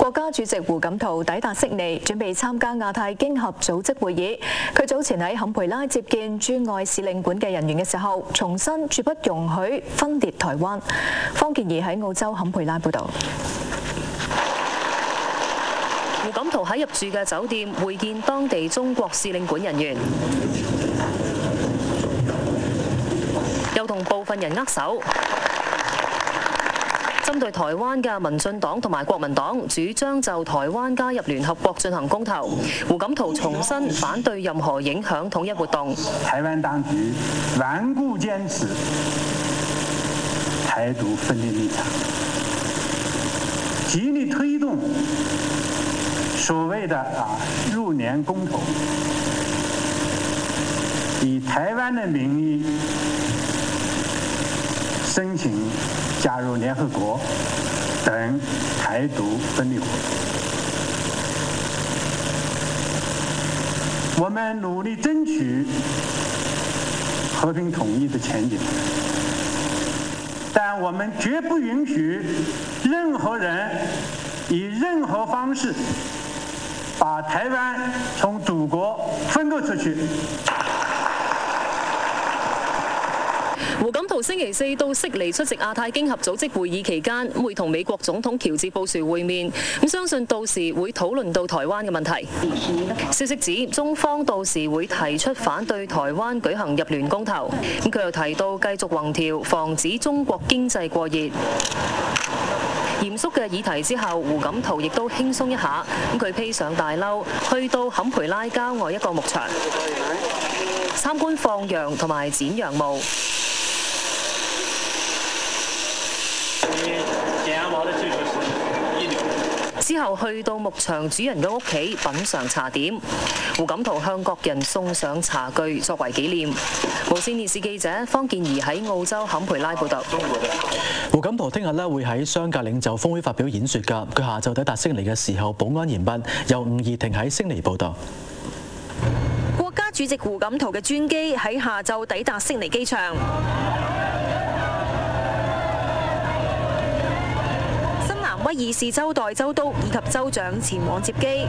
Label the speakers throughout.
Speaker 1: 國家主席胡錦濤抵達悉尼，準備參加亞太經合組織會議。佢早前喺坎培拉接見駐外使領館嘅人員嘅時候，重申絕不容許分裂台灣。方健儀喺澳洲坎培拉報導。
Speaker 2: 胡錦濤喺入住嘅酒店會見當地中國使領館人員，又同部分人握手。針對台灣嘅民進黨同埋國民黨主張就台灣加入聯合國進行公投，胡錦濤重申反對任何影響統一活動。
Speaker 3: 台灣當局頑固堅持台獨分裂立場，極力推動所謂的入聯公投，以台灣的名義申請加入聯合國等台獨分裂活動，我們努力爭取和平統一的前景，但我們絕不允許任何人以任何方式把台灣從祖國分割出去。
Speaker 2: 胡錦濤星期四到悉尼出席亞太經合組織會議期間，會同美國總統喬治布殊會面。相信到時會討論到台灣嘅問題。消息指中方到時會提出反對台灣舉行入聯公投。佢又提到繼續宏調，防止中國經濟過熱。嚴肅嘅議題之後，胡錦濤亦都輕鬆一下。佢披上大褸，去到坎培拉郊外一個牧場，參觀放羊同埋剪羊毛。之後去到牧場主人嘅屋企品嚐茶點，胡錦濤向各人送上茶具作為紀念。無線電視記者方健儀喺澳洲坎培拉報導。
Speaker 4: 胡錦濤聽日會喺商界領袖峰會發表演說㗎。佢下晝抵達悉尼嘅時候，保安嚴密。由吳怡婷喺悉尼報導。
Speaker 5: 國家主席胡錦濤嘅專機喺下晝抵達悉尼機場。威爾士州代州督以及州長前往接機，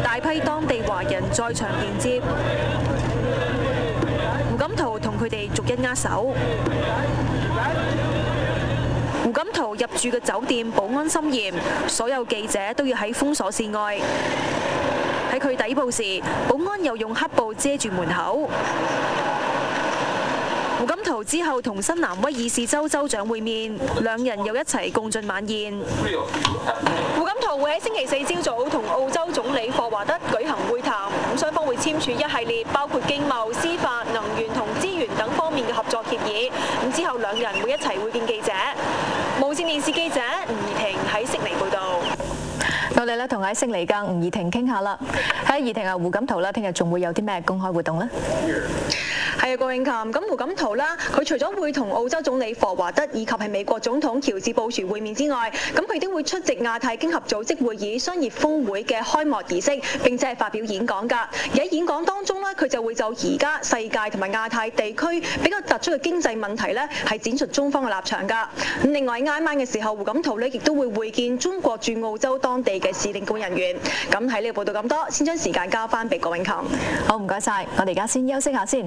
Speaker 5: 大批當地華人在場迎接。胡錦濤同佢哋逐一握手。胡錦濤入住嘅酒店保安森嚴，所有記者都要喺封鎖線外。喺佢抵埗時，保安又用黑布遮住門口。胡錦濤之後同新南威爾士州州長會面，兩人又一齊共進晚宴。胡錦濤會喺星期四朝早同澳洲總理霍華德舉行會談，雙方會簽署一系列包括經貿、司法、能源同資源等方面嘅合作協議。之後兩人會一齊會見記者。無線電視記者吳怡婷喺悉尼報導。
Speaker 1: 我哋咧同喺悉尼嘅吳怡婷傾下啦。喺怡婷胡錦濤聽日仲會有啲咩公開活動呢？
Speaker 5: 係啊，郭永琴。咁胡錦濤啦，佢除咗會同澳洲總理霍華德以及係美國總統喬治布殊會面之外，咁佢都會出席亞太經合組織會議商業峰會嘅開幕儀式，並且係發表演講㗎。而喺演講當中呢，佢就會就而家世界同埋亞太地區比較突出嘅經濟問題呢，係展述中方嘅立場㗎。咁另外挨晚嘅時候，胡錦濤呢亦都會會見中國駐澳洲當地嘅使領館人員。咁喺呢個報道咁多，先將時間交翻俾郭永琴。
Speaker 1: 好，唔該晒，我哋而家先休息下先。